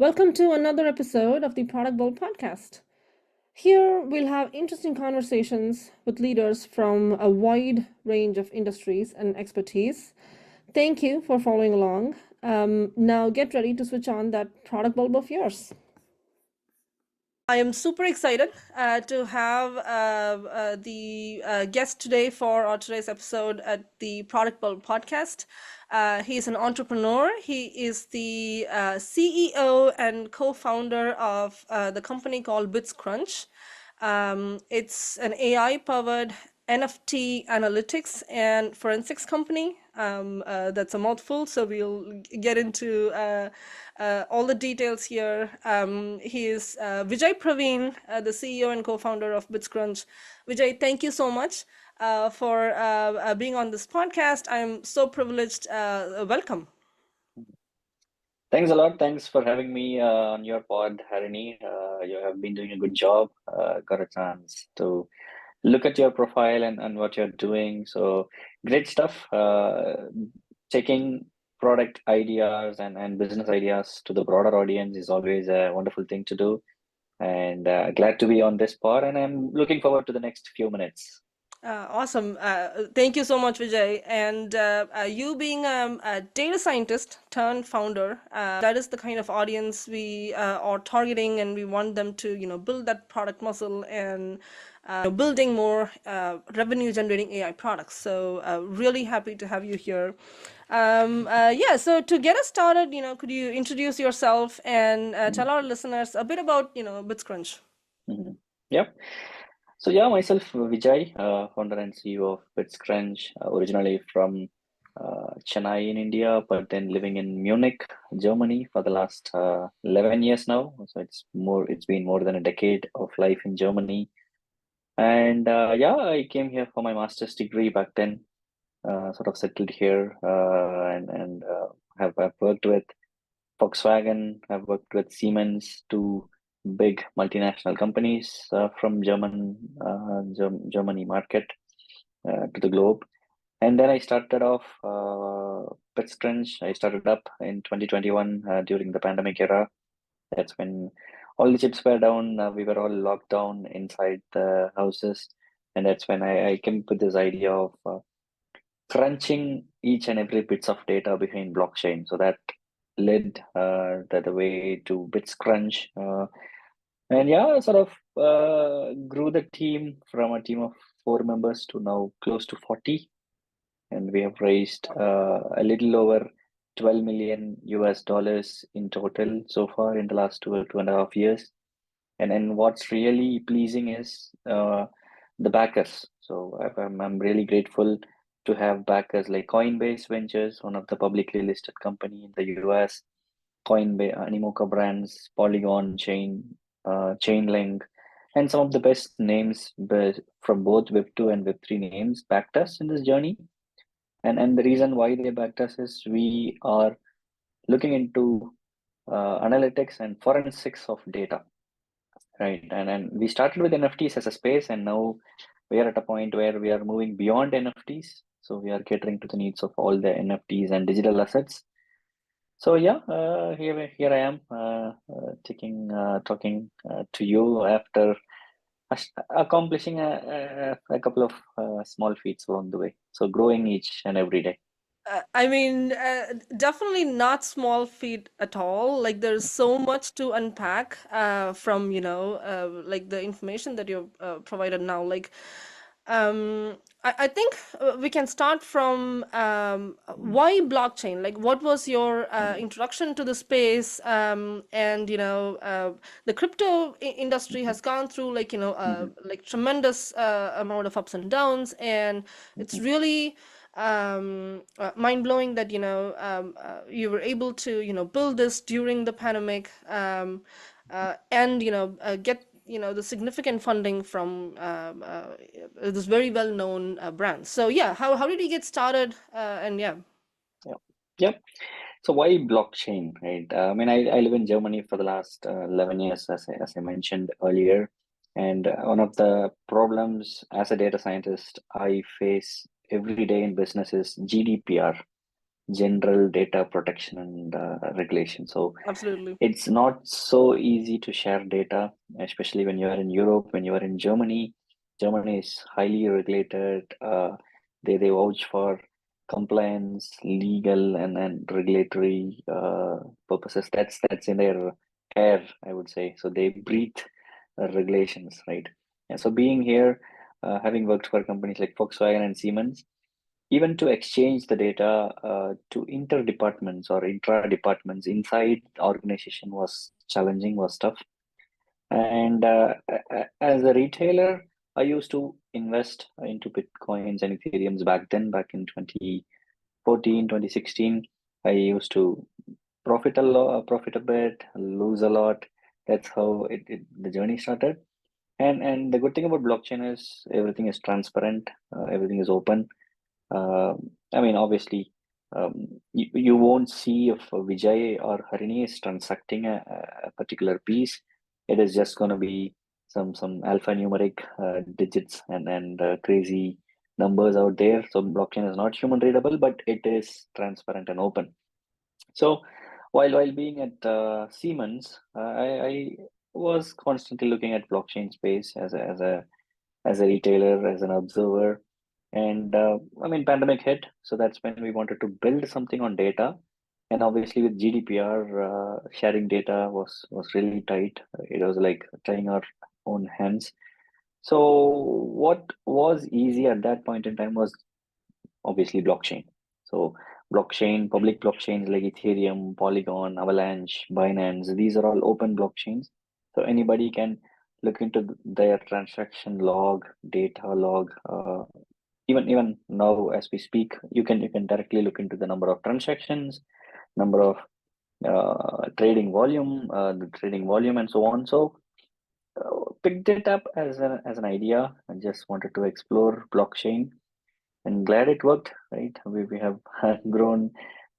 Welcome to another episode of the Product Bowl podcast. Here we'll have interesting conversations with leaders from a wide range of industries and expertise. Thank you for following along. Now get ready to switch on that product bulb of yours. I am super excited to have the guest today for our today's episode at the Product Bulb podcast. He's an entrepreneur. He is the CEO and co-founder of the company called bitsCrunch. It's an AI-powered NFT Analytics and Forensics company. That's a mouthful, so we'll get into all the details here. He is Vijay Pravin, the CEO and co-founder of bitsCrunch. Vijay, thank you so much for being on this podcast. I'm so privileged. Welcome. Thanks a lot. Thanks for having me on your pod, Harini. You have been doing a good job. Got a chance to look at your profile and what you're doing. So great stuff. Taking product ideas and business ideas to the broader audience is always a wonderful thing to do. And glad to be on this pod. And I'm looking forward to the next few minutes. Awesome. Thank you so much, Vijay. And you being a data scientist turned founder, that is the kind of audience we are targeting, and we want them to, build that product muscle and building more revenue generating AI products. So really happy to have you here. So to get us started, could you introduce yourself and tell our listeners a bit about, bitsCrunch? Mm-hmm. Yep. So yeah, myself Vijay, founder and CEO of bitsCrunch, originally from Chennai in India, but then living in Munich, Germany for the last 11 years now. So it's been more than a decade of life in Germany. And I came here for my master's degree back then, sort of settled here, and have worked with Volkswagen, I've worked with Siemens, two big multinational companies from Germany market to the globe. And then I started off bitsCrunch. I started up in 2021 during the pandemic era. That's when all the chips were down. We were all locked down inside the houses. And that's when I came up with this idea of crunching each and every bits of data behind blockchain. So that led the way to bitsCrunch. Sort of grew the team from a team of 4 members to now close to 40. And we have raised a little over 12 million US dollars in total so far in the last 2.5 years. And what's really pleasing is the backers. So I'm really grateful to have backers like Coinbase Ventures, one of the publicly listed company in the US, Coinbase, Animoca Brands, Polygon Chainlink, and some of the best names from both Web2 and Web3 names backed us in this journey. And the reason why they backed us is we are looking into analytics and forensics of data, right? And we started with NFTs as a space, and now we are at a point where we are moving beyond NFTs. So we are catering to the needs of all the NFTs and digital assets. So here I am talking to you after accomplishing a couple of small feats along the way. So growing each and every day. Definitely not small feat at all. Like there's so much to unpack from, like the information that you've provided now. Like, I think we can start from why blockchain? Like, what was your introduction to the space? And the crypto industry has gone through like tremendous amount of ups and downs, and it's really mind-blowing that you were able to build this during the pandemic, and get the significant funding from this very well-known brand. So yeah, how did you get started? And yeah. Yep. So why blockchain, right? I live in Germany for the last 11 years, as I mentioned earlier. And one of the problems as a data scientist I face every day in business is GDPR, general data protection and regulation. So Absolutely. it's not so easy to share data, especially when you are in Europe, when you are in Germany. Germany is highly regulated. They vouch for compliance, legal and regulatory purposes. That's in their air, I would say. So they breathe regulations, right? And so being here, having worked for companies like Volkswagen and Siemens, even to exchange the data to inter departments or intra departments inside the organization was challenging, was tough. And as a retailer, I used to invest into Bitcoins and Ethereums back then, back in 2014, 2016. I used to profit a bit, lose a lot. That's how the journey started. And the good thing about blockchain is everything is transparent, everything is open. uh, I mean, obviously, you won't see if Vijay or Harini is transacting a particular piece. It is just going to be some alphanumeric digits and crazy numbers out there. So blockchain is not human readable, but it is transparent and open. So while being at Siemens, I was constantly looking at blockchain space as a retailer, as an observer. And I mean, pandemic hit, so that's when we wanted to build something on data. And obviously, with GDPR, sharing data was really tight. It was like tying our own hands. So what was easy at that point in time was obviously blockchain. So blockchain, public blockchains like Ethereum, Polygon, Avalanche, Binance, these are all open blockchains. So anybody can look into their transaction log, data log. Even now as we speak, you can directly look into the number of transactions, number of the trading volume, and so on. So picked it up as an idea and just wanted to explore blockchain, and glad it worked, right? We have grown,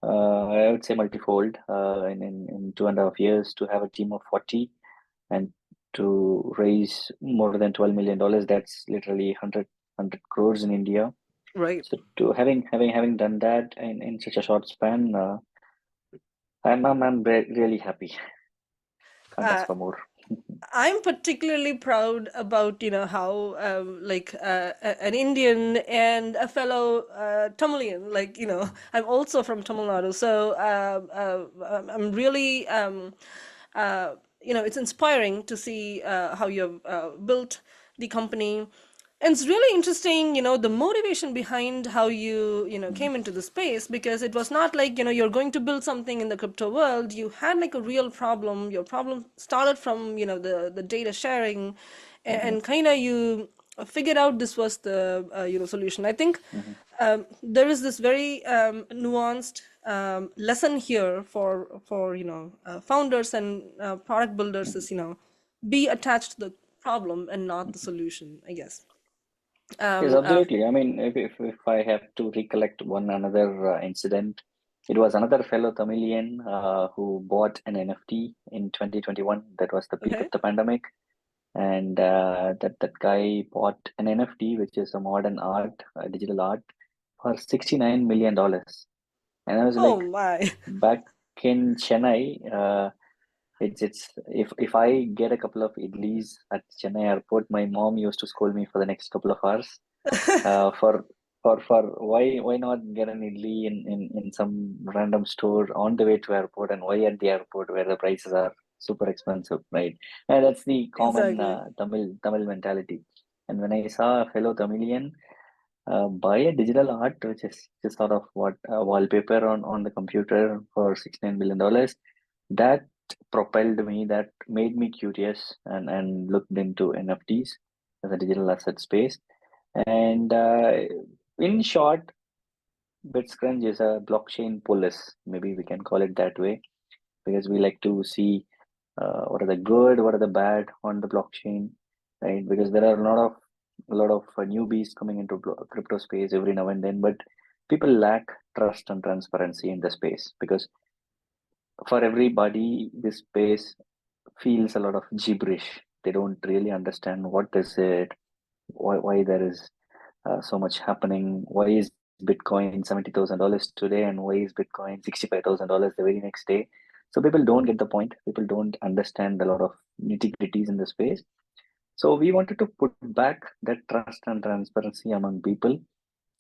I would say, multifold in 2.5 years to have a team of 40 and to raise more than $12 million. That's literally 100 crores in India. Right. So to having done that in such a short span, I'm really happy. Can't ask Uh, for more. I'm particularly proud about, how like an Indian and a fellow Tamilian, like, I'm also from Tamil Nadu, so I'm really it's inspiring to see how you've built the company. And it's really interesting, the motivation behind how you, Mhm, came into the space, because it was not like, you're going to build something in the crypto world. You had like a real problem. Your problem started from, the data sharing, mhm, and kind of you figured out this was the, solution. I think mhm, there is this very nuanced lesson here for founders and product builders mhm. is, be attached to the problem and not the solution, I guess. Yes, um, uh, absolutely. I mean, if I have to recollect one another incident, it was another fellow Tamilian who bought an NFT in 2021. That was the peak of okay. the pandemic, and that guy bought an NFT, which is a modern art, digital art, for $69 million. And I was Oh like, my. back in Chennai, it's if I get a couple of idlis at Chennai airport, my mom used to scold me for the next couple of hours uh, for for why not get an idli in some random store on the way to airport, and why at the airport where the prices are super expensive, right? And that's the common Exactly. Tamil mentality. And when I saw a fellow Tamilian buy a digital art, which is just sort of what wallpaper on the computer for $69 million, that propelled me, that made me curious and looked into NFTs as a digital asset space. And in short, bitsCrunch is a blockchain police. Maybe we can call it that way, because we like to see what are the good, what are the bad on the blockchain, right? Because there are a lot of newbies coming into crypto space every now and then, but people lack trust and transparency in the space, because for everybody, this space feels a lot of gibberish. They don't really understand what is it, why there is so much happening. Why is Bitcoin $70,000 today and why is Bitcoin $65,000 the very next day? So people don't get the point. People don't understand a lot of nitty-gritties in the space. So we wanted to put back that trust and transparency among people.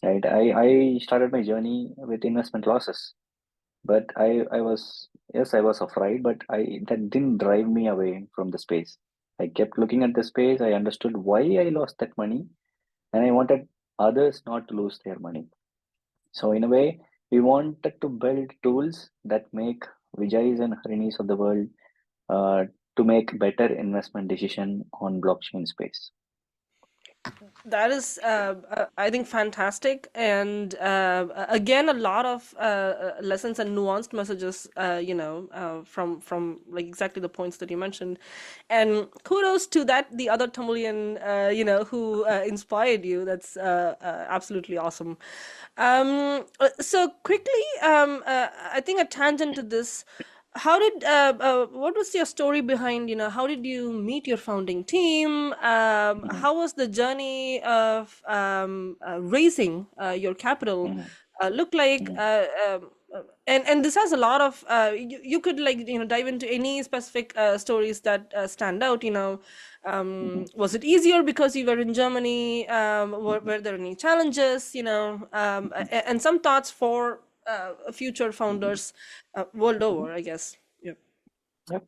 Right. I started my journey with investment losses, but I was, yes, I was afraid, but that didn't drive me away from the space. I kept looking at the space. I understood why I lost that money, and I wanted others not to lose their money. So in a way, we wanted to build tools that make Vijay's and Harinis of the world uh, to make better investment decision on blockchain space. That is, I think, fantastic, and again, a lot of lessons and nuanced messages, from like exactly the points that you mentioned, and kudos to the other Tamilian, who inspired you. That's absolutely awesome. So quickly, I think a tangent to this. What was your story behind, how did you meet your founding team? Mhm, How was the journey of raising your capital mhm, look like? mhm, And this has a lot of, you could, like, dive into any specific stories that stand out, mhm, was it easier because you were in Germany? mhm, Were there any challenges, mhm, and some thoughts for future mhm, founders world mhm. over, I guess. Yeah. Yep.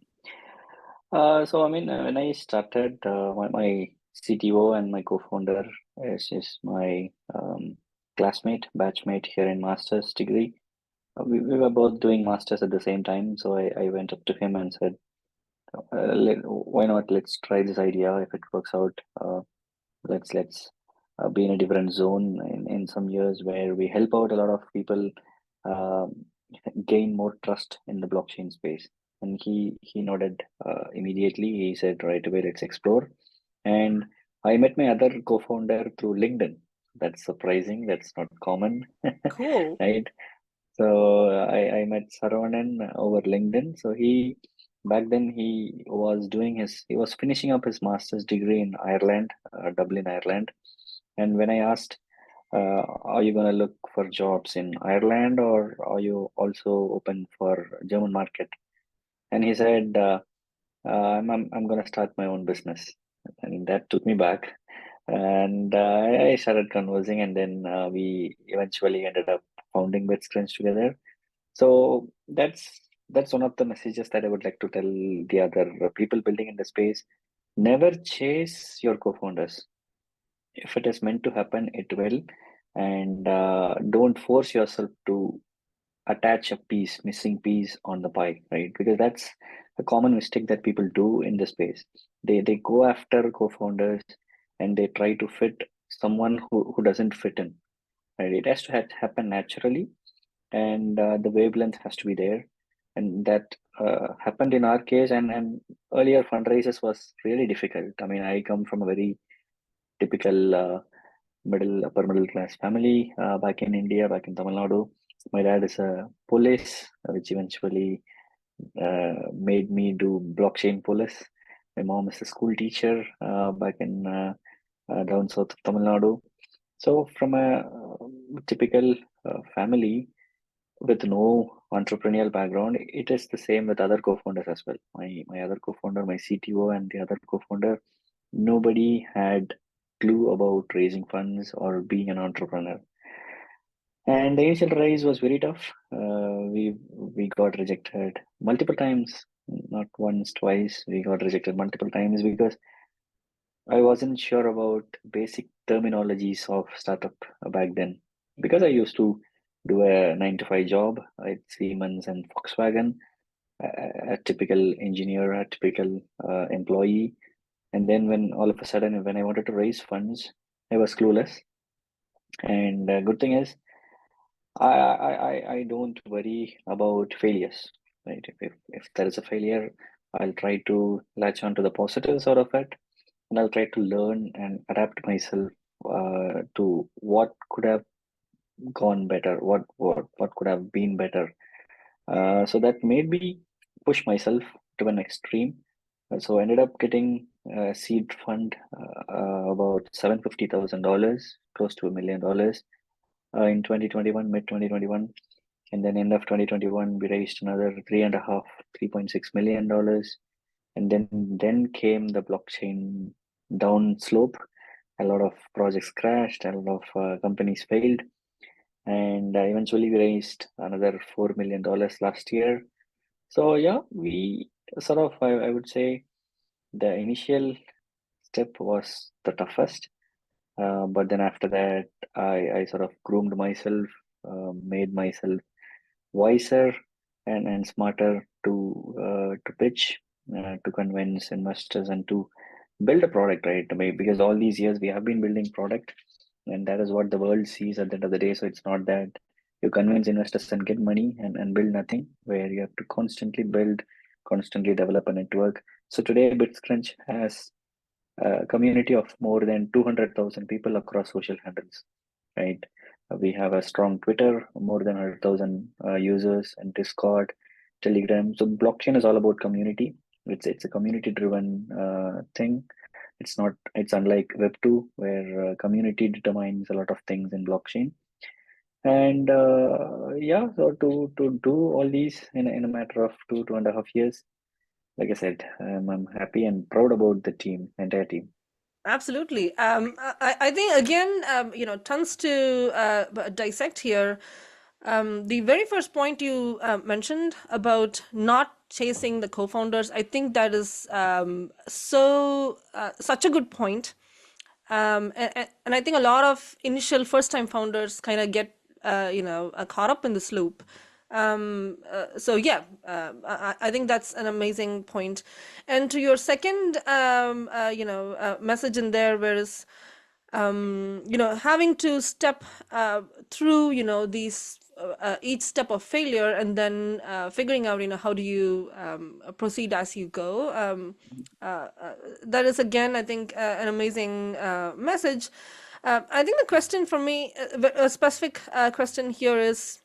So I mean, when I started, my CTO and my co-founder is my classmate, batchmate here in master's degree. We were both doing masters at the same time, so I went up to him and said, why not? Let's try this idea. If it works out, let's be in a different zone in some years where we help out a lot of people um, gain more trust in the blockchain space. And he nodded immediately. He said right away, let's explore. And I met my other co-founder through LinkedIn. That's surprising. That's not common, Cool. right? So I met Saravanan over LinkedIn. So back then he was finishing up his master's degree in Ireland, Dublin, Ireland. And when I asked, are you gonna look for jobs in Ireland or are you also open for German market? And he said, I'm gonna start my own business. And that took me back. And I started conversing, and then we eventually ended up founding bitsCrunch together. So that's one of the messages that I would like to tell the other people building in the space. Never chase your co-founders. If it is meant to happen, it will. And don't force yourself to attach a missing piece on the pie, right? Because that's a common mistake that people do in the space. They go after co-founders and they try to fit someone who doesn't fit in, right? It has to happen naturally, and the wavelength has to be there, and that happened in our case. And earlier fundraisers was really difficult. I mean, I come from a very typical upper middle class family back in India, back in Tamil Nadu. My dad is a police, which eventually made me do blockchain police. My mom is a school teacher back in down south of Tamil Nadu. So from a typical family with no entrepreneurial background, it is the same with other co-founders as well. My other co-founder, my CTO, and the other co-founder, nobody had clue about raising funds or being an entrepreneur. And the initial raise was very tough. We got rejected multiple times, not once, twice. We got rejected multiple times because I wasn't sure about basic terminologies of startup back then. Because I used to do a 9 to 5 job at Siemens and Volkswagen, a typical engineer, a typical employee. And then when all of a sudden, when I wanted to raise funds, I was clueless. And good thing is, I don't worry about failures, right? If there is a failure, I'll try to latch on to the positives out of it, and I'll try to learn and adapt myself to what could have gone better, what could have been better. So that made me push myself to an extreme. So I ended up getting a seed fund about $750,000, close to $1 million. in 2021, mid 2021. And then end of 2021, we raised another 3.6 million dollars. And then came the blockchain down slope. A lot of projects crashed, a lot of companies failed. And eventually we raised another $4 million last year. So yeah, we sort of, I would say the initial step was the toughest. But then after that, I sort of groomed myself, made myself wiser and smarter to pitch, to convince investors and to build a product, right? I mean, because all these years we have been building product, and that is what the world sees at the end of the day. So it's not that you convince investors and get money and build nothing, where you have to constantly build, constantly develop a network. So today, bitsCrunch has a community of more than 200,000 people across social handles, right? We have a strong Twitter, more than 100,000 users, and Discord, Telegram. So blockchain is all about community. It's a community driven thing. It's unlike Web2, where community determines a lot of things in blockchain. And yeah, so to do all these in a matter of 2.5 years, like I said, I'm happy and proud about the team, entire team. Absolutely. I think again, tons to dissect here. The very first point you mentioned about not chasing the co-founders, I think that is such a good point. And I think a lot of initial first-time founders kind of get caught up in this loop. So yeah, I think that's an amazing point. And to your second, message in there, whereas having to step through, these each step of failure, and then figuring out, how do you proceed as you go. That is again, I think, an amazing message. I think the question for me, a specific question here is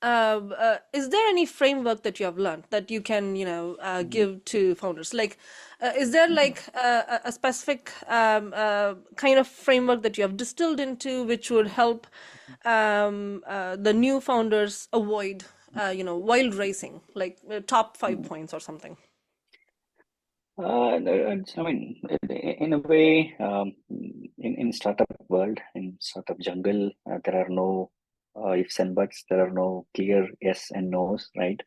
there any framework that you have learned that you can, give to founders? Like, is there Mhm. like a specific kind of framework that you have distilled into, which would help the new founders avoid, wild racing, like top 5 points or something? I mean, in a way, in startup world, in startup jungle, there are no ifs and buts. There are no clear yes and no's, right?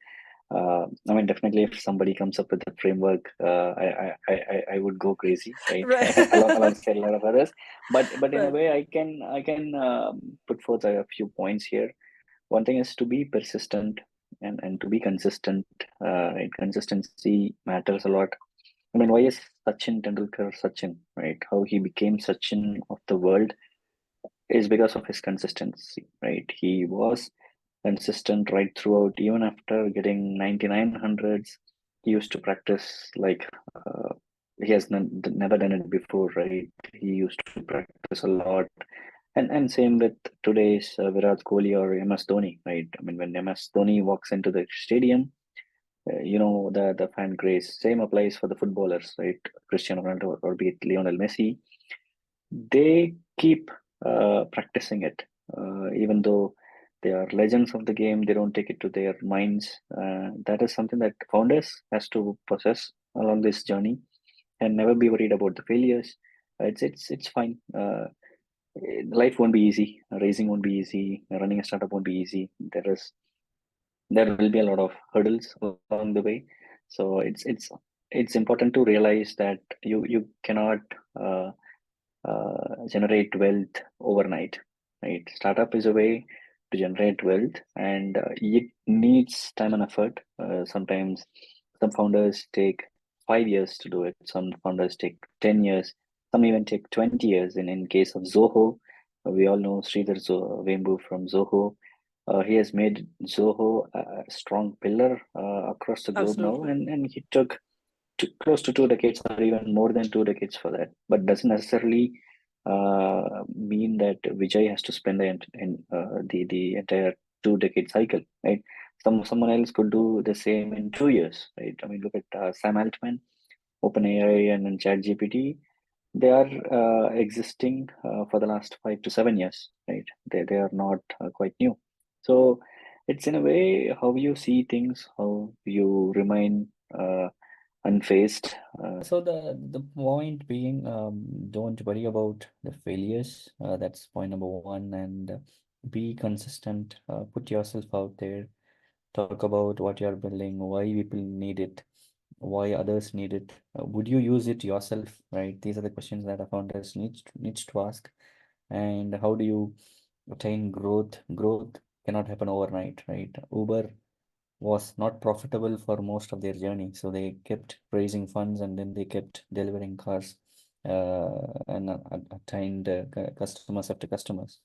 I mean, definitely, if somebody comes up with a framework, I would go crazy, right? Right. Alongside a lot of others. But in a Right. way, I can put forth a few points here. One thing is to be persistent and to be consistent. Right? Consistency matters a lot. I mean, why is Sachin Tendulkar Sachin, right? How he became Sachin of the world is because of his consistency, right? He was consistent right throughout, even after getting 99 hundreds. He used to practice like he has never done it before, right? He used to practice a lot. And same with today's Virat Kohli or MS Dhoni, right? I mean, when MS Dhoni walks into the stadium, the fan grace. Same applies for the footballers, right? Cristiano Ronaldo or be it Lionel Messi. They keep practicing it, even though they are legends of the game. They don't take it to their minds. That is something that founders has to possess along this journey, and never be worried about the failures. It's fine. Life won't be easy. Raising won't be easy. Running a startup won't be easy. There will be a lot of hurdles along the way. So it's important to realize that you cannot generate wealth overnight, right? Startup is a way to generate wealth, and it needs time and effort. Sometimes some founders take 5 years to do it. Some founders take 10 years. Some even take 20 years. In case of Zoho, we all know Sridhar Vembu from Zoho. He has made Zoho a strong pillar across the globe now, Absolutely. and he took close to 2 decades or even more than 2 decades for that. But doesn't necessarily mean that Vijay has to spend the entire 2 decade cycle, right? Someone else could do the same in 2 years, right? I mean, look at Sam Altman, OpenAI, and then ChatGPT. They are existing for the last 5 to 7 years, right? they are not quite new. So it's in a way how you see things, how you remain unfazed. So the point being, don't worry about the failures. That's point number one, and be consistent. Put yourself out there. Talk about what you're building, why people need it, why others need it. Would you use it yourself, right? These are the questions that a founder needs to ask. And how do you attain growth? Growth cannot happen overnight, right? Uber was not profitable for most of their journey. So they kept raising funds and then they kept delivering cars and attained customers after customers.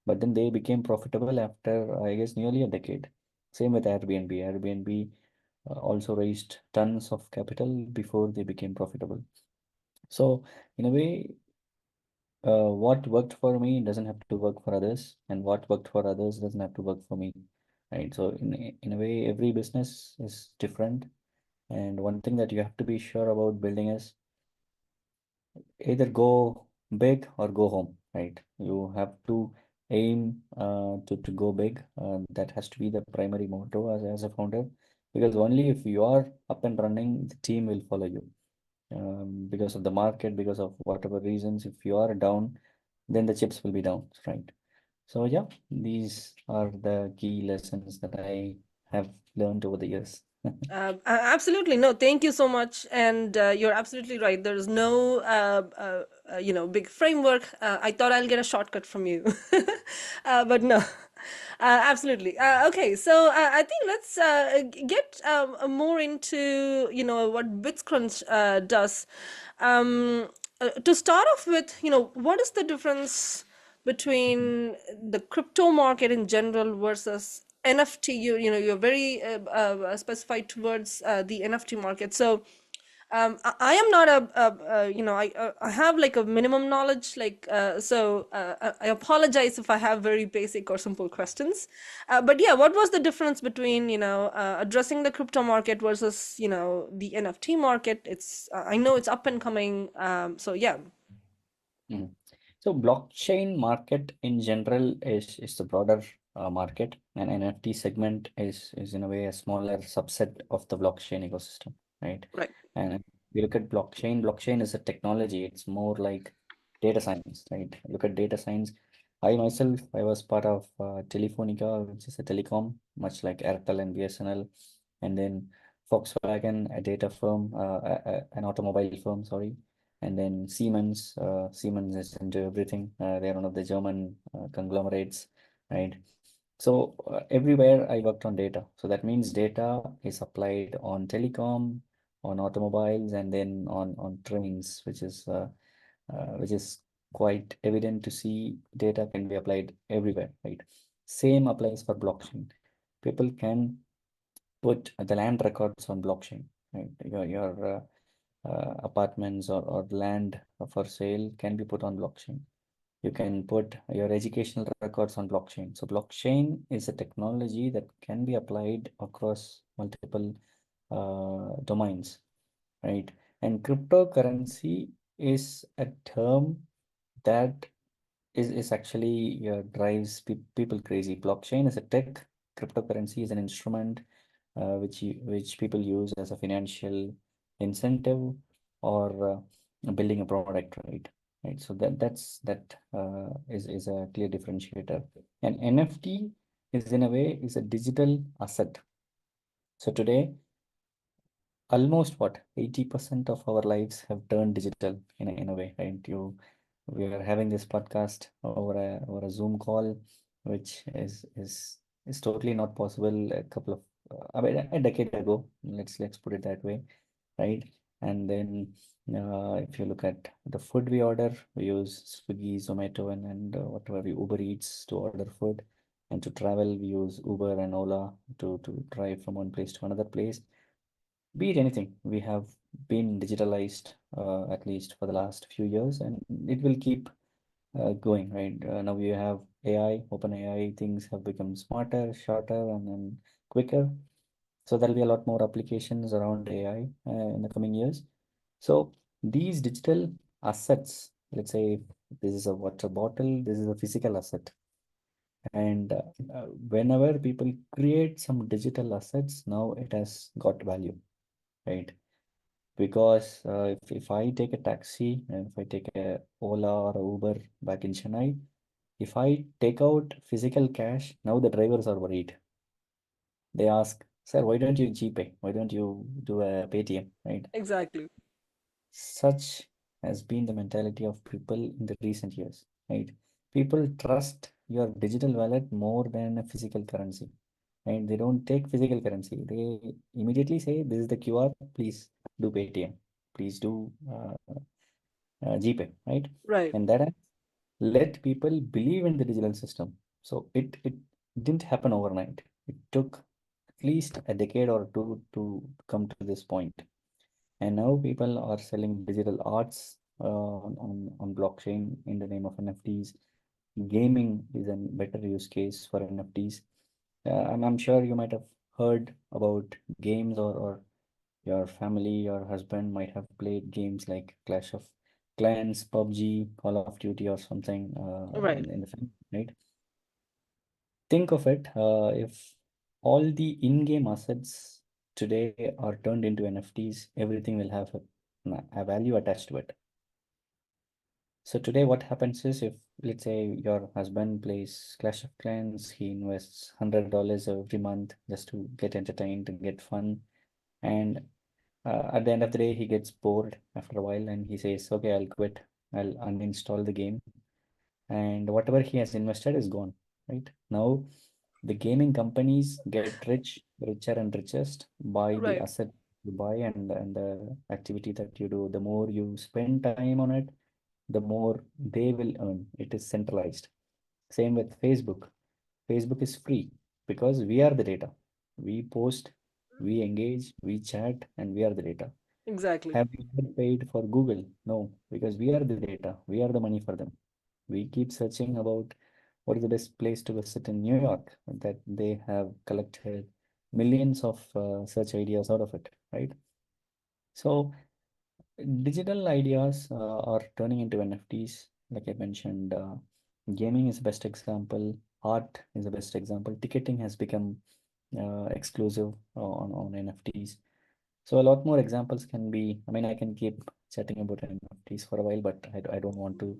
But then they became profitable after, I guess, nearly a decade. Same with Airbnb. Airbnb also raised tons of capital before they became profitable. So, in a way, what worked for me doesn't have to work for others, and what worked for others doesn't have to work for me, right? So, in a way, every business is different, and one thing that you have to be sure about building is either go big or go home, right? You have to aim to go big. That has to be the primary motto as a founder, because only if you are up and running, the team will follow you. Because of the market, because of whatever reasons, if you are down, then the chips will be down, right? So yeah, these are the key lessons that I have learned over the years. Absolutely. No, thank you so much. And you're absolutely right. There's no, big framework. I thought I'll get a shortcut from you, but no. Absolutely. Okay, so I think let's get more into what bitsCrunch does. To start off with, what is the difference between the crypto market in general versus NFT? You're very specified towards the NFT market. So I am not I have like a minimum knowledge, like so I apologize if I have very basic or simple questions, but yeah, what was the difference between addressing the crypto market versus the NFT market? It's I know it's up and coming, so yeah. Mhm. So blockchain market in general is the broader market, and NFT segment is in a way a smaller subset of the blockchain ecosystem, right? Right. And if we look at blockchain is a technology. It's more like data science, right? Look at data science. I was part of Telefonica, which is a telecom, much like Airtel and BSNL, and then Volkswagen, a data firm, an automobile firm, sorry, and then Siemens is into everything. They're one of the German conglomerates, right? So everywhere I worked on data. So that means data is applied on telecom, on automobiles, and then on trains, which is quite evident to see data can be applied everywhere, right? Same applies for blockchain. People can put the land records on blockchain, right? Your apartments or land for sale can be put on blockchain. You can put your educational records on blockchain. So blockchain is a technology that can be applied across multiple domains, right? And cryptocurrency is a term that is actually drives people crazy. Blockchain is a tech, cryptocurrency is an instrument which people use as a financial incentive or building a product, right? Right. So that is a clear differentiator. And NFT is in a way is a digital asset. So today, almost what 80% of our lives have turned digital in a way, right? We are having this podcast over a Zoom call, which is totally not possible a couple of I mean, a decade ago. Let's put it that way, right? And then if you look at the food we order, we use Swiggy, Zomato, and whatever we Uber Eats to order food, and to travel we use Uber and Ola to drive from one place to another place. Be it anything, we have been digitalized at least for the last few years, and it will keep going, right? Now you have AI, open AI, things have become smarter, shorter, and quicker. So there'll be a lot more applications around AI in the coming years. So these digital assets, let's say this is a water bottle, this is a physical asset. And whenever people create some digital assets, now it has got value, right? Because if I take a taxi and if I take a Ola or a Uber back in Chennai, if I take out physical cash, now the drivers are worried. They ask, sir, why don't you GPay? Why don't you do a Paytm, right? Exactly. Such has been the mentality of people in the recent years, right? People trust your digital wallet more than a physical currency, and they don't take physical currency. They immediately say, this is the QR, please do Paytm, please do GPay, right? Right. And that has let people believe in the digital system. So it didn't happen overnight. It took at least a decade or two to come to this point. And now people are selling digital arts on blockchain in the name of NFTs. Gaming is a better use case for NFTs. I'm sure you might have heard about games, or your family, your husband might have played games like Clash of Clans, PUBG, Call of Duty, or something Right. in the family, right? Think of it, if all the in-game assets today are turned into NFTs, everything will have a value attached to it. So today what happens is, if let's say your husband plays Clash of Clans, he invests $100 every month just to get entertained and get fun. And at the end of the day, he gets bored after a while and he says, okay, I'll quit. I'll uninstall the game. And whatever he has invested is gone, right? Now, the gaming companies get richer and richest by the Right. asset you buy and the activity that you do. The more you spend time on it, the more they will earn. It is centralized. Same with Facebook. Facebook is free because we are the data. We post, we engage, we chat, and we are the data. Exactly. Have we ever paid for Google? No, because we are the data. We are the money for them. We keep searching about what is the best place to visit in New York, that they have collected millions of search ideas out of it, right? So digital ideas are turning into NFTs. Like I mentioned, gaming is the best example. Art is the best example. Ticketing has become exclusive on NFTs. So a lot more examples can be, I mean, I can keep chatting about NFTs for a while, but I don't want to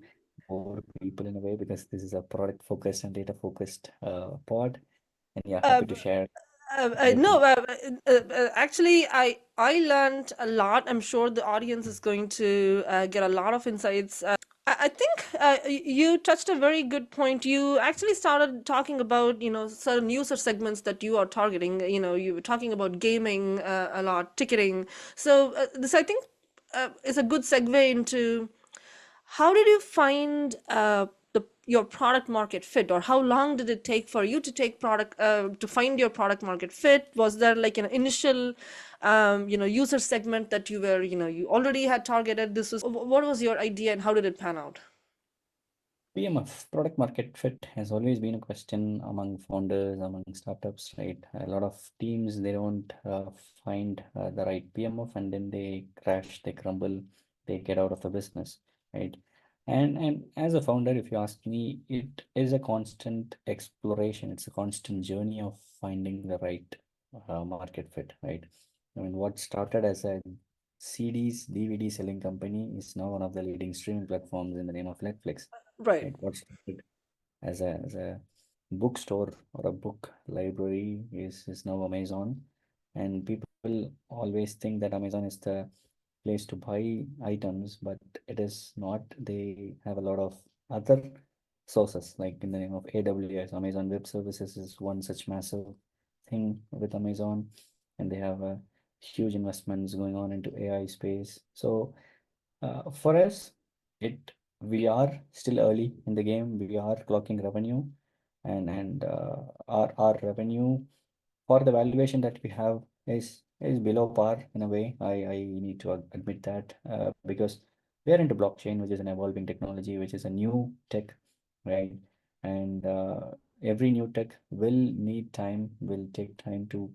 bore people in a way, because this is a product focused and data focused pod. And yeah, Uh, happy to share no, everything. actually, I learned a lot. I'm sure the audience is going to get a lot of insights. I think you touched a very good point. You actually started talking about, certain user segments that you are targeting. You were talking about gaming a lot, ticketing. So this, I think, is a good segue into how did you find your product market fit, or how long did it take for you to to find your product market fit? Was there like an initial user segment that you already had targeted? This was what was your idea and how did it pan out? PMF, product market fit, has always been a question among founders, among startups, right? A lot of teams, they don't find the right PMF, and then they crash, they crumble, they get out of the business, right? And as a founder, if you ask me, it is a constant exploration. It's a constant journey of finding the right market fit, right? I mean, what started as a CDs, DVD selling company is now one of the leading streaming platforms in the name of Netflix, Right. right? What started as a bookstore or a book library is now Amazon. And people always think that Amazon is the place to buy items, but it is not. They have a lot of other sources, like in the name of AWS. Amazon Web Services is one such massive thing with Amazon, and they have a huge investments going on into AI space. So for us, it we are still early in the game. We are clocking revenue, and our revenue for the valuation that we have is below par in a way. I need to admit that because we are into blockchain, which is an evolving technology, which is a new tech, right? And every new tech will take time to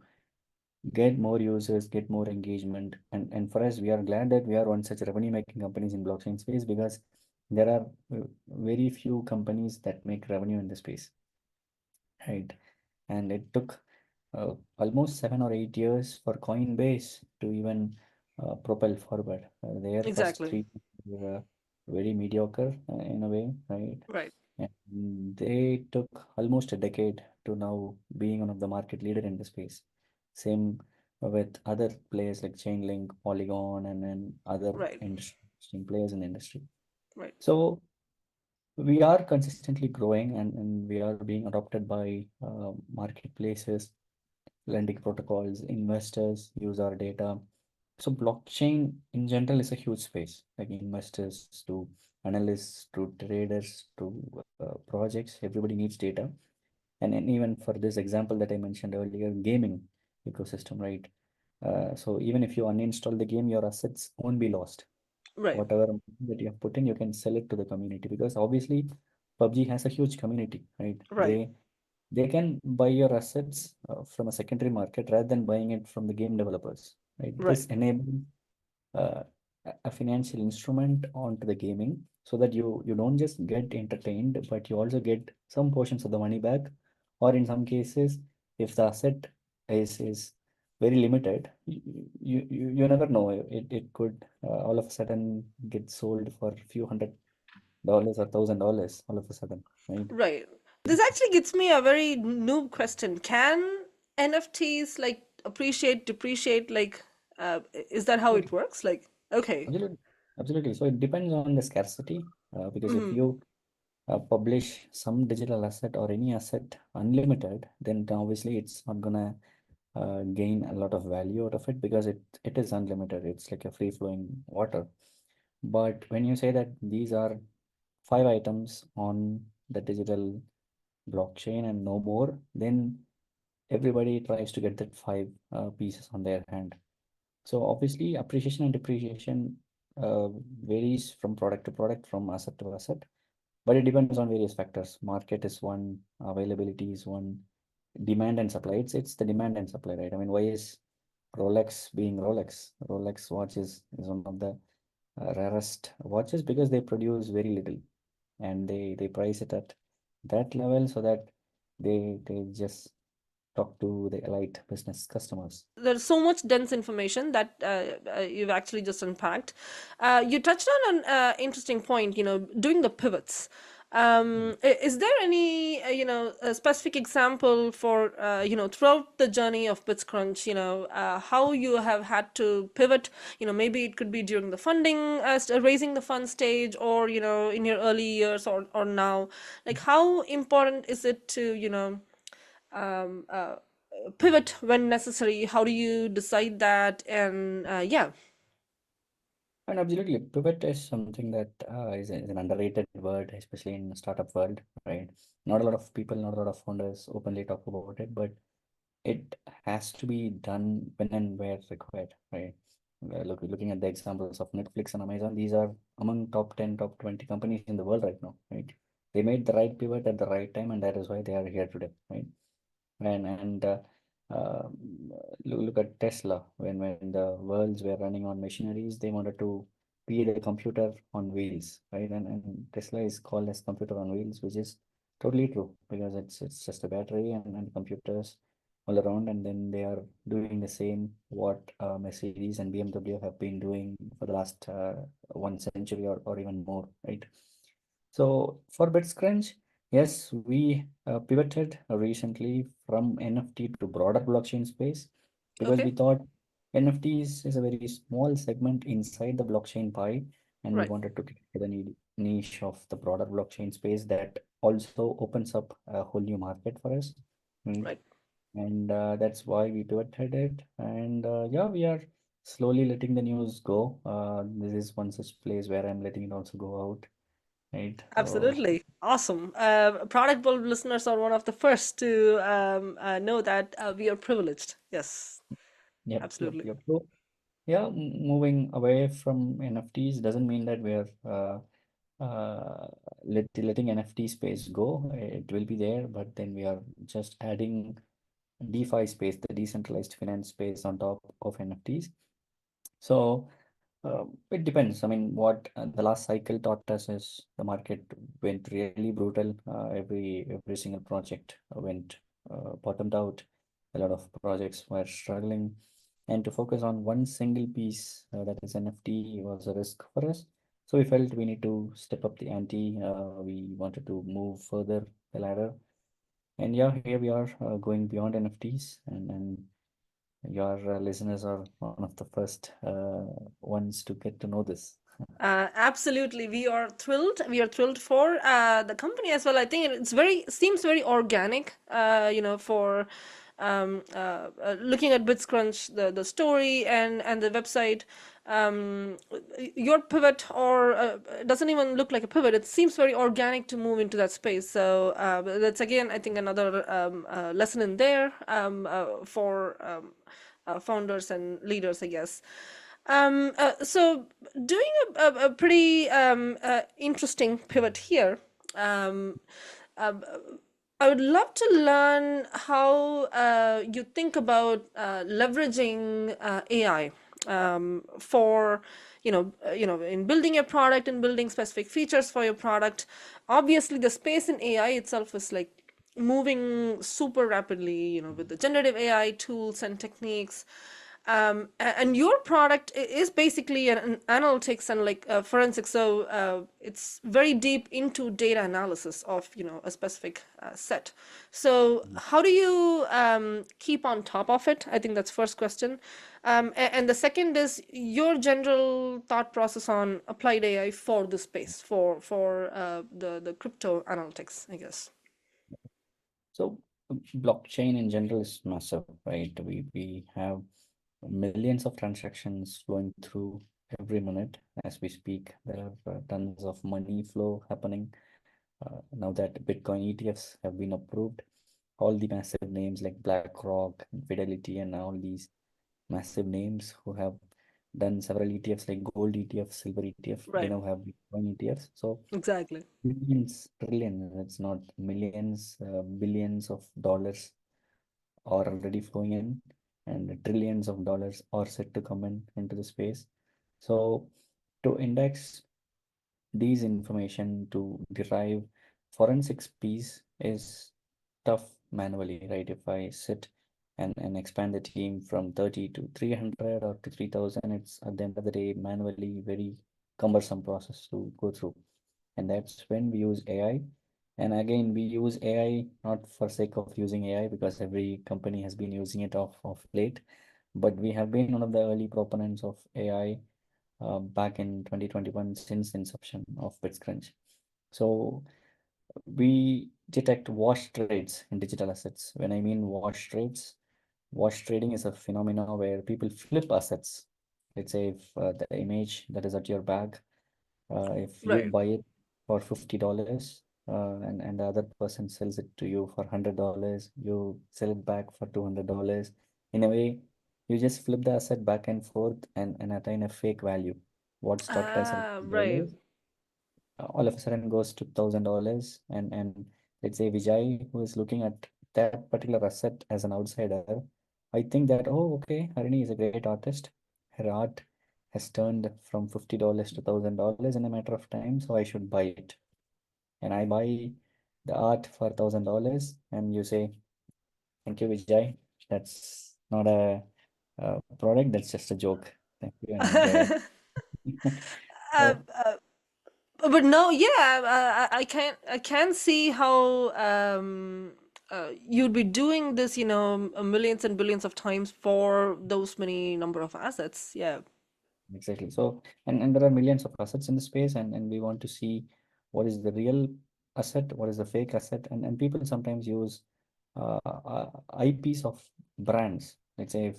get more users, get more engagement. And for us, we are glad that we are one such revenue making companies in blockchain space, because there are very few companies that make revenue in this space. right? And it took almost 7 or 8 years for Coinbase to even propel forward. Their first Exactly. three were very mediocre in a way, right? Right. And they took almost a decade to now being one of the market leader in the space. Same with other players like Chainlink, Polygon, and then other Right. interesting players in the industry. Right. So we are consistently growing, and we are being adopted by marketplaces, lending protocols, investors use our data. So blockchain in general is a huge space, like investors to analysts to traders to projects. Everybody needs data, and even for this example that I mentioned earlier, gaming ecosystem, right? So even if you uninstall the game, your assets won't be lost. Right. Whatever that you have put in, you can sell it to the community because obviously PUBG has a huge community, right? Right. They can buy your assets from a secondary market rather than buying it from the game developers, right? Right. This enables uh, a financial instrument onto the gaming so that you don't just get entertained, but you also get some portions of the money back, or in some cases, if the asset is very limited, you never know. It could all of a sudden get sold for a few $100 or $1,000 all of a sudden, right? Right. This actually gets me a very noob question. Can NFTs like appreciate, depreciate? Like, is that how it works? Like, okay. Absolutely. Absolutely. So it depends on the scarcity, because if Hmm. you publish some digital asset or any asset unlimited, then obviously it's not gonna gain a lot of value out of it because it is unlimited. It's like a free flowing water. But when you say that these are 5 items on the digital blockchain and no more, then everybody tries to get that five pieces on their hand. So obviously, appreciation and depreciation uh, varies from product to product, from asset to asset, but it depends on various factors. Market is one, availability is one, demand and supply. It's the demand and supply, right? I mean, why is Rolex being Rolex? Rolex watch is one of the rarest watches because they produce very little, and they price it at that level so that they just talk to the elite business customers. There's so much dense information that you've actually just unpacked. You touched on an interesting point, doing the pivots. Is there any, a specific example for, throughout the journey of bitsCrunch, how you have had to pivot? Maybe it could be during the funding, raising the fund stage, or, in your early years, or now. Like, how important is it to, um, uh, pivot when necessary? How do you decide that? And yeah. And absolutely, pivot is something that is an underrated word, especially in startup world, right? Not a lot of people, not a lot of founders openly talk about it, but it has to be done when and where required, right? Looking at the examples of Netflix and Amazon, these are among top 10, top 20 companies in the world right now, right? They made the right pivot at the right time, and that is why they are here today, right? And uh, look at Tesla. When the worlds were running on machineries, they wanted to be the computer on wheels, right? And Tesla is called as computer on wheels, which is totally true because it's just a battery and computers all around, and then they are doing the same what Mercedes and BMW have been doing for the last 1 century or even more, right? So for bitsCrunch, yes, we pivoted recently from NFT to broader blockchain space because Okay. we thought NFTs is a very small segment inside the blockchain pie, and we Right. wanted to get to the niche of the broader blockchain space that also opens up a whole new market for us, right? Right. And that's why we pivoted it. And yeah, we are slowly letting the news go. This is one such place where I'm letting it also go out, right? So Absolutely awesome. Product Bulb listeners are one of the first to know that we are privileged. Yes. yep, yep, Absolutely. yep. So yeah, moving away from NFTs doesn't mean that we're letting NFT space go. It will be there, but then we are just adding DeFi space, the decentralized finance space on top of NFTs. So It depends. I mean, what the last cycle taught us is the market went really brutal. Every single project went bottomed out. A lot of projects were struggling, and to focus on one single piece, that is NFT, was a risk for us. So we felt we need to step up the ante. We wanted to move further the ladder, and yeah, here we are going beyond NFTs, and your listeners are one of the first ones to get to know this. Absolutely, we are thrilled. We are thrilled for the company as well. I think it's very seems very organic. For looking at bitsCrunch, the story and the website. Your pivot or doesn't even look like a pivot. It seems very organic to move into that space. So that's again, I think, another lesson in there for founders and leaders, I guess. So doing a pretty interesting pivot here. Um, um, I would love to learn how you think about leveraging AI for in building your product and building specific features for your product. Obviously, the space in AI itself is like moving super rapidly. With the generative AI tools and techniques. And your product is basically an analytics and like forensics. So it's very deep into data analysis of a specific set. So how do you keep on top of it? I think that's first question. And the second is your general thought process on applied AI for the space for the crypto analytics, I guess. So blockchain in general is massive, right? We have millions of transactions flowing through every minute as we speak. There are tons of money flow happening. Now that Bitcoin ETFs have been approved, all the massive names like BlackRock, Fidelity, and all these massive names who have done several ETFs like gold ETF, silver ETF, they Right. now have Bitcoin ETFs. So Exactly. millions, trillions, it's not millions, billions of dollars are already flowing in, and trillions of dollars are set to come in into the space. So to index these information to derive forensics piece is tough manually, right? If I sit and expand the team from 30 to 300 or to 3000, it's at the end of the day manually very cumbersome process to go through. And that's when we use AI. And again, we use AI not for sake of using AI because every company has been using it of late, but we have been one of the early proponents of AI back in 2021 since the inception of bitsCrunch. So we detect wash trades in digital assets. When I mean wash trading is a phenomena where people flip assets. Let's say if the image that is at your bag, if you Right. buy it for $50 and the other person sells it to you for $100, you sell it back for $200. In a way, you just flip the asset back and forth and attain a fake value. What started as Right. $100 all of a sudden goes to $1,000, and let's say Vijay, who is looking at that particular asset as an outsider, I think that, oh, okay, Harini is a great artist. Her art has turned from $50 to $1,000 in a matter of time, so I should buy it. And I buy the art for $1,000, and you say, thank you, Vijay. That's not a product, that's just a joke. Thank you and enjoy. uh, So but no, yeah, I can see how you'd be doing this, millions and billions of times for those many number of assets. Yeah. exactly. So, and there are millions of assets in the space, and we want to see what is the real asset, what is the fake asset, and people sometimes use IPs of brands. Let's say if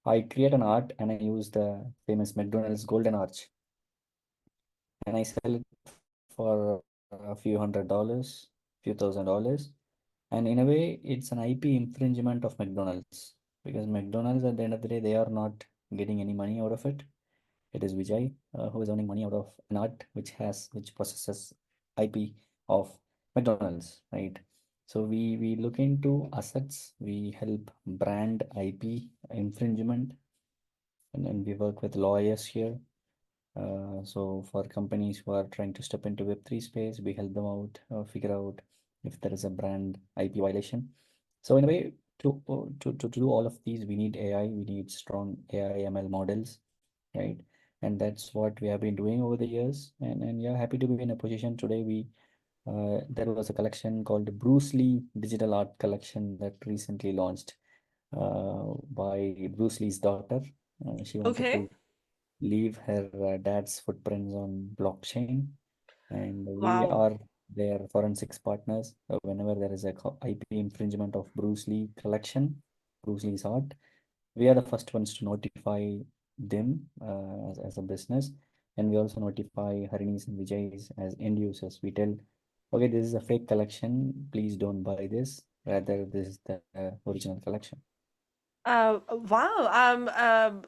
I create an art and I use the famous McDonald's Golden Arch and I sell it for a few $100s, few $1,000s, and in a way, it's an IP infringement of McDonald's because McDonald's at the end of the day, they are not getting any money out of it. It is Vijay who is earning money out of an art which possesses IP of McDonald's, right? So we look into assets, we help brand IP infringement, and we work with lawyers here So for companies who are trying to step into Web3 space, we help them out, figure out if there is a brand IP violation. So in a way, to do all of these, we need AI, we need strong AI ML models, right? And that's what we have been doing over the years. And yeah, happy to be in a position today. There was a collection called Bruce Lee Digital Art Collection that recently launched by Bruce Lee's daughter. She wanted Okay. to leave her dad's footprints on blockchain, and we Wow. are their forensics partners. Whenever there is a IP infringement of Bruce Lee collection, Bruce Lee's art, we are the first ones to notify them as a business, and we also notify Harini's and Vijay's as end users. We tell, okay, this is a fake collection, please don't buy this, rather this is the original collection. Wow.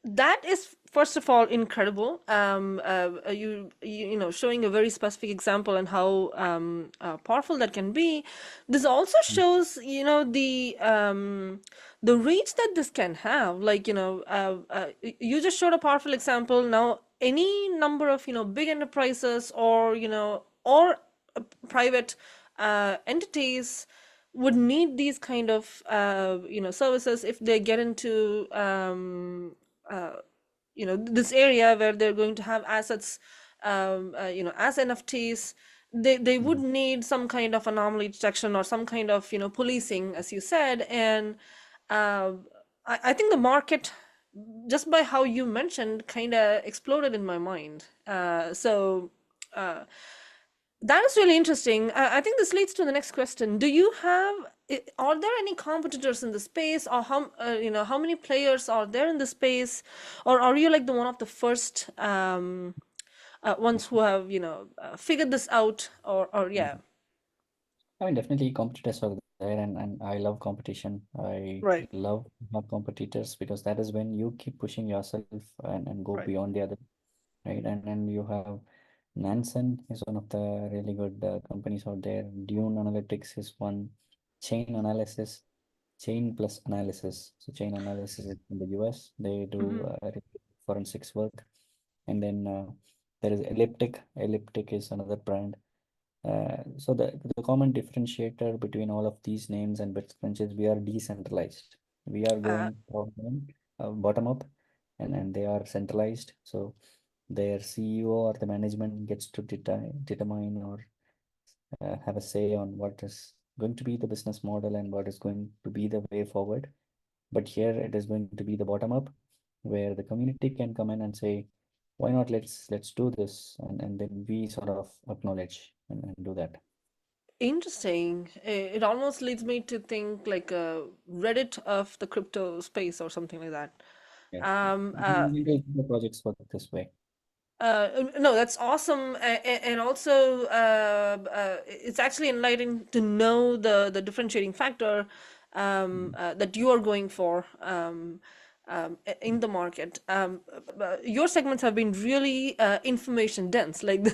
That is first of all incredible. You know, showing a very specific example and how powerful that can be. This also shows, you know, the reach that this can have. Like, you know, you just showed a powerful example. Now any number of, you know, big enterprises, or you know, or private entities would need these kind of you know, services if they get into uh, you know, this area where they're going to have assets, you know, as NFTs. They would Mhm. need some kind of anomaly detection or some kind of, you know, policing, as you said. And uh, I think the market, just by how you mentioned, kind of exploded in my mind. Uh, that is really interesting. I think this leads to the next question. Do you have, are there any competitors in the space, or how, you know, how many players are there in the space, or are you like the one of the first ones who have, you know, figured this out, or yeah. Mhm. I mean, definitely competitors are there, and I love competition. I Right. love to have competitors because that is when you keep pushing yourself and go Right. beyond the other, right? And then you have Nansen is one of the really good companies out there. Dune Analytics is one. Chain Analysis, Chain plus Analysis. So Chain Analysis is in the US. They do Hmm. forensics work. And then there is Elliptic. Elliptic is another brand. So the common differentiator between all of these names and bitsCrunch is we are decentralized. We are uh, going bottom up, and they are centralized. So their CEO or the management gets to determine or have a say on what is going to be the business model and what is going to be the way forward. But here it is going to be the bottom up, where the community can come in and say, why not, let's do this, and then we sort of acknowledge and do that. Interesting. It almost leads me to think like a Reddit of the crypto space or something like that. Yes. Um, uh, The projects work this way. no, that's awesome, and also it's actually enlightening to know the differentiating factor Mhm. that you are going for in the market. Your segments have been really information dense. Like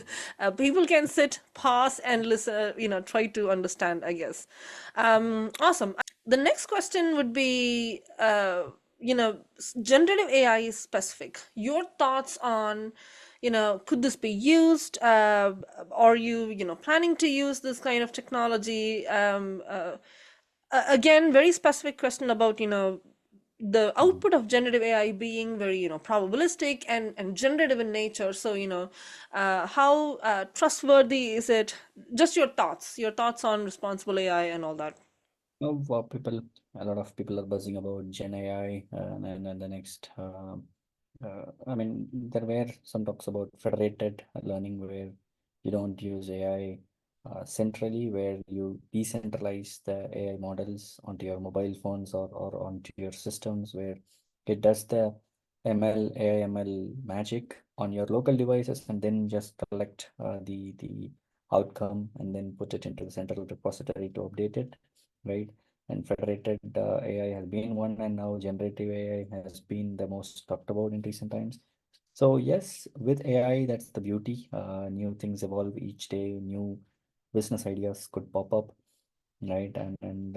people can sit, pause, and listen. You know, try to understand, I guess. Awesome. The next question would be, you know, generative AI specific. Your thoughts on, you know, could this be used? Are you, you know, planning to use this kind of technology? Again, very specific question about, you know, the Mhm. output of generative AI being very, you know, probabilistic and generative in nature. So, you know, how trustworthy is it? Just your thoughts on responsible AI and all that. A lot of people are buzzing about Gen AI, and the next. I mean, there were some talks about federated learning where you don't use AI centrally, where you decentralize the AI models onto your mobile phones or onto your systems, where it does the AI ML magic on your local devices and then just collect the outcome and then put it into the central repository to update it, right? And federated AI has been one, and now generative AI has been the most talked about in recent times. So yes, with AI, that's the beauty. New things evolve each day. New business ideas could pop up, right? And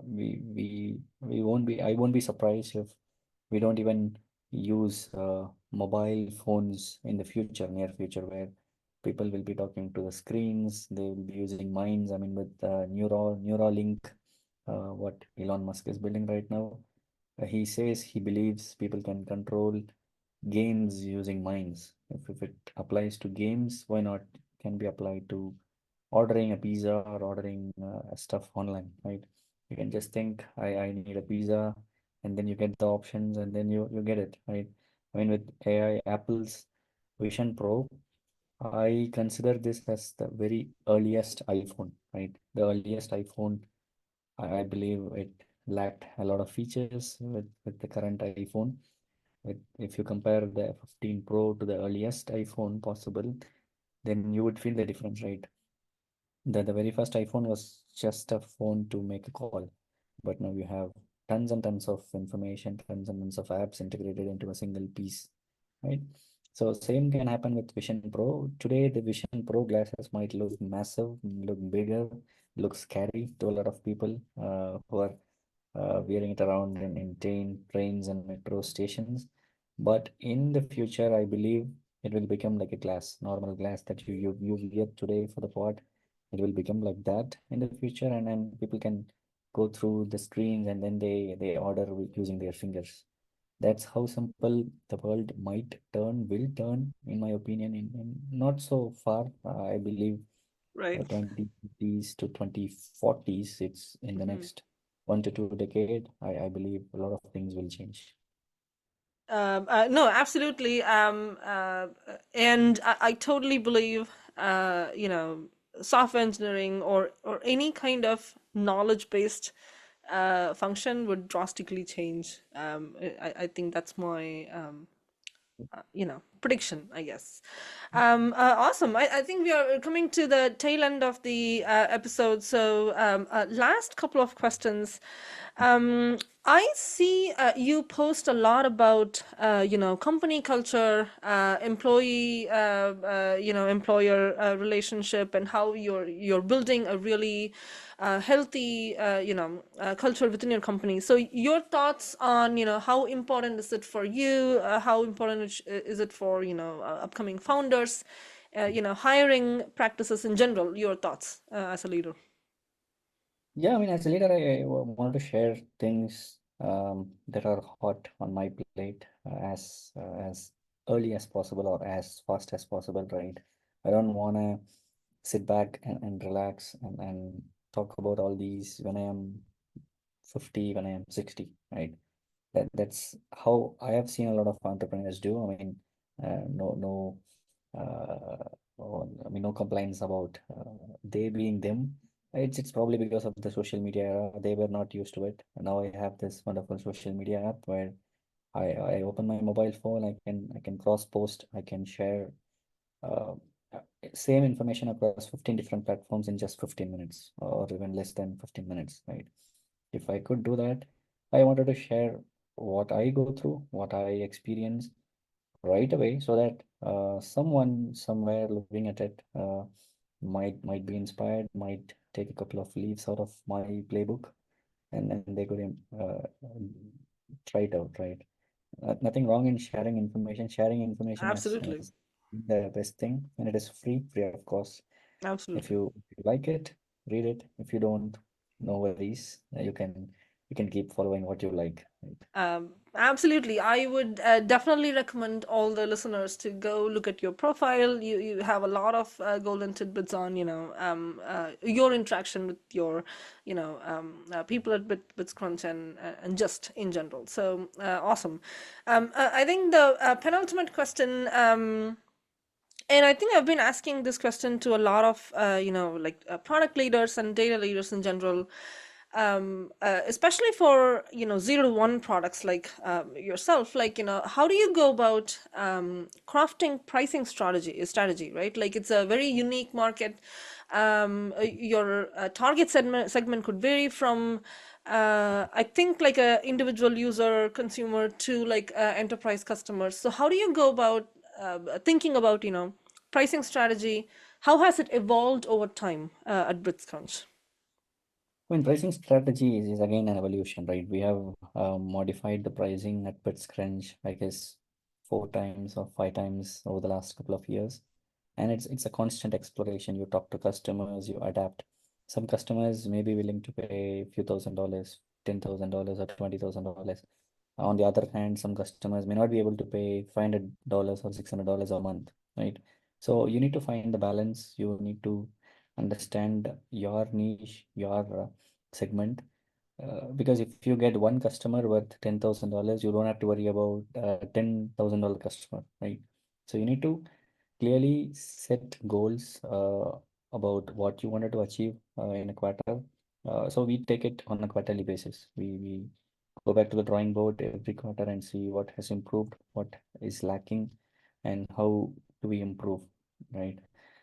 we won't be. I won't be surprised if we don't even use mobile phones in the future, near future, where people will be talking to the screens, they will be using minds. I mean, with Neuralink, what Elon Musk is building right now, he says he believes people can control games using minds. If it applies to games, why not? Can be applied to ordering a pizza or ordering stuff online, right? You can just think, I need a pizza, and then you get the options, and then you get it, right? I mean, with AI, Apple's Vision Pro, I consider this as the very earliest iPhone, right? The earliest iPhone, I believe it lacked a lot of features with the current iPhone. If you compare the 15 Pro to the earliest iPhone possible, then you would feel the difference, right? The very first iPhone was just a phone to make a call, but now you have tons and tons of information, tons and tons of apps integrated into a single piece, right? So same can happen with Vision Pro. Today, the Vision Pro glasses might look massive, look bigger, look scary to a lot of people who are wearing it around in trains and metro stations. But in the future, I believe it will become like a glass, normal glass that you wear today for the pod. It will become like that in the future, and then people can go through the screens and then they order using their fingers. That's how simple the world might turn, will turn, in my opinion, in not so far. I believe Right. 2030s to 2040s, it's in the Mhm. next 1 to 2 decade. I believe a lot of things will change. No, absolutely. And I totally believe, software engineering or any kind of knowledge-based function would drastically change. I think that's my prediction, I guess. Awesome. I think we are coming to the tail end of the episode. So, last couple of questions. Um, I see you post a lot about, company culture, employer relationship, and how you're building a really healthy, culture within your company. So your thoughts on, how important is it for you? How important is it for, upcoming founders? Hiring practices in general. Your thoughts as a leader. Yeah, I mean, as a leader, I wanted to share things that are hot on my plate as early as possible or as fast as possible, right? I don't want to sit back and relax and talk about all these when I am 50, when I am 60, right? That's how I have seen a lot of entrepreneurs do. I mean, I mean, no complaints about they being them. It's probably because of the social media era. They were not used to it. And now I have this wonderful social media app where I open my mobile phone. I can cross post. I can share uh, same information across 15 different platforms in just 15 minutes or even less than 15 minutes, right? If I could do that, I wanted to share what I go through, what I experience right away, so that someone somewhere looking at it might be inspired, might take a couple of leaves out of my playbook, and then they could try it out, right? Nothing wrong in sharing information. Sharing information Absolutely. is the best thing, and it is free of course. If Absolutely. you like it, read it. If you don't, no worries. You can keep following what you like. Right? Absolutely. I would definitely recommend all the listeners to go look at your profile. You have a lot of golden tidbits on, your interaction with your, people at bitsCrunch and just in general. So awesome. I think the penultimate question, and I think I've been asking this question to a lot of, product leaders and data leaders in general, especially for, 0 to 1 products like yourself. Like, how do you go about crafting pricing strategy, right? Like, it's a very unique market. Your target segment could vary from, I think, like a individual user consumer to like enterprise customers. So how do you go about thinking about, pricing strategy? How has it evolved over time at bitsCrunch? I mean, pricing strategy is again an evolution, right? We have modified the pricing at bitsCrunch, I guess, 4 times or 5 times over the last couple of years. And it's a constant exploration. You talk to customers, you adapt. Some customers may be willing to pay a few $1,000s, $10,000 or $20,000. On the other hand, some customers may not be able to pay $500 or $600 a month, right? So you need to find the balance. You need to understand your niche, your segment, because if you get one customer worth $10,000, you don't have to worry about $10,000 customer, right? So you need to clearly set goals about what you wanted to achieve in a quarter. So we take it on a quarterly basis. We go back to the drawing board every quarter and see what has improved, what is lacking, and how do we improve, right?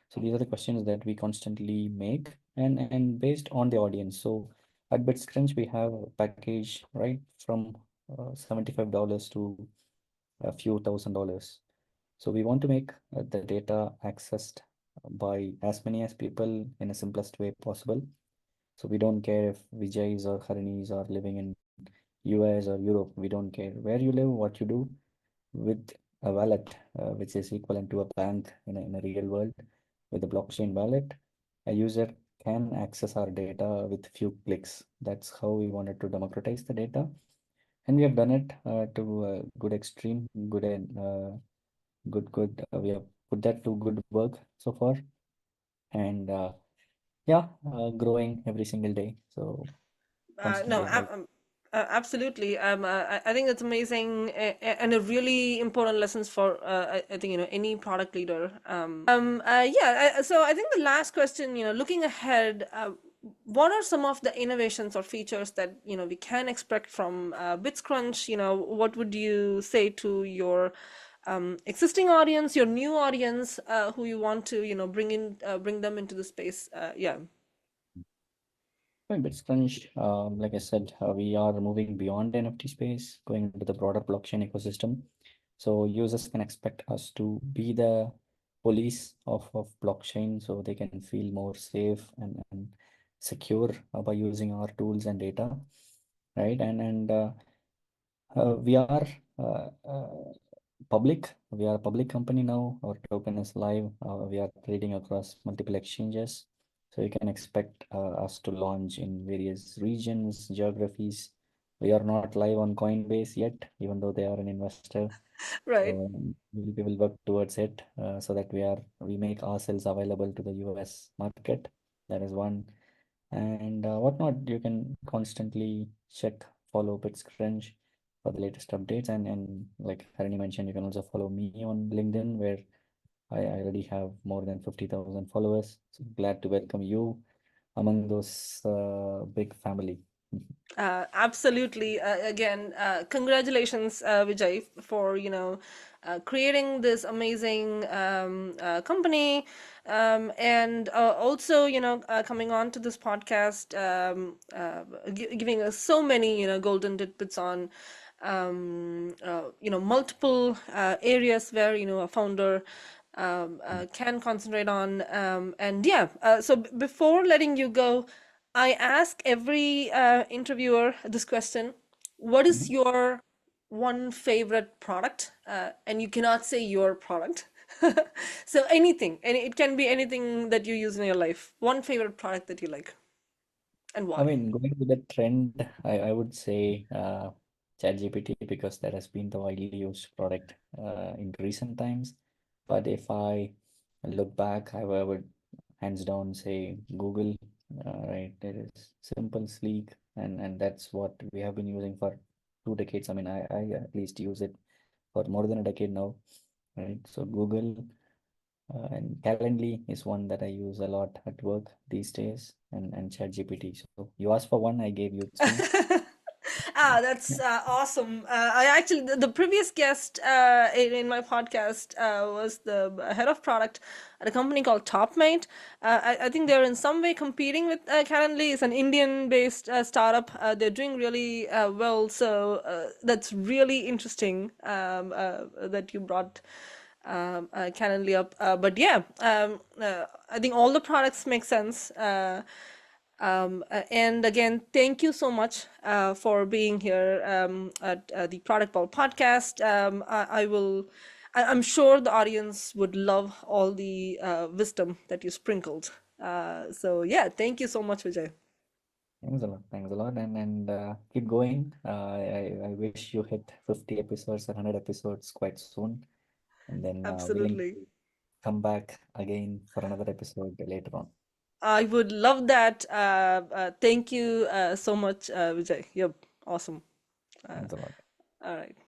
So these are the questions that we constantly make, and based on the audience. So at bitsCrunch, we have a package right from $75 to a few $1,000. So we want to make the data accessed by as many as people in a simplest way possible. So we don't care if Vijay's or Harinis are living in US or Europe. We don't care where you live, what you do, with a wallet, which is equivalent to a bank in a real world. With a blockchain wallet, a user can access our data with few clicks. That's how we wanted to democratize the data. And we have done it to a good extreme, we have put that to good work so far. And yeah, growing every single day. So No, constantly evolving. absolutely. I think it's amazing and a really important lessons for I think any product leader. Yeah. So I think the last question, looking ahead, what are some of the innovations or features that we can expect from bitsCrunch? What would you say to your existing audience, your new audience, who you want to bring them into the space? Yeah. Right, bitsCrunch, like I said, we are moving beyond the NFT space, going into the broader blockchain ecosystem. So users can expect us to be the police of blockchain, so they can feel more safe and secure by using our tools and data, right? And we are uh, uh, public. We are a public company now. Our token is live. We are trading across multiple exchanges. So you can expect us to launch in various regions, geographies. We are not live on Coinbase yet, even though they are an investor. Right. So we will work towards it so that we make ourselves available to the US market. That is one. And whatnot, you can constantly check, follow bitsCrunch for the latest updates. And like Harini mentioned, you can also follow me on LinkedIn, where I already have more than 50,000 followers. So glad to welcome you among those big family. Absolutely. Again, congratulations, Vijay, for creating this amazing company, and also coming on to this podcast, giving us so many golden tidbits on multiple areas where a founder can concentrate on. And yeah, so before letting you go, I ask every interviewer this question: what is Mhm. your one favorite product? And you cannot say your product. So anything, and it can be anything that you use in your life. One favorite product that you like, and I why? mean, going with the trend, I would say ChatGPT, because that has been the widely used product in recent times. But if I look back, I would hands down say Google, right? It is simple, sleek, and that's what we have been using for 2 decades. I mean, I at least use it for more than a decade now, right? So Google and Calendly is one that I use a lot at work these days, and ChatGPT. So you asked for one, I gave you three. That's awesome. I actually, the previous guest in my podcast was the head of product at a company called Topmate. I think they're in some way competing with Calendly. It's an Indian-based startup. They're doing really well. So that's really interesting that you brought Calendly up. But yeah, I think all the products make sense. And again, thank you so much for being here at the Product Ball podcast. I'm sure the audience would love all the wisdom that you sprinkled. So yeah, thank you so much, Vijay. Thanks a lot, and keep going. I wish you hit 50 episodes or 100 episodes quite soon, and then willing Absolutely. to come back again for another episode later on. I would love that. Thank you so much, Vijay. Yep, awesome. Thanks a lot. All right.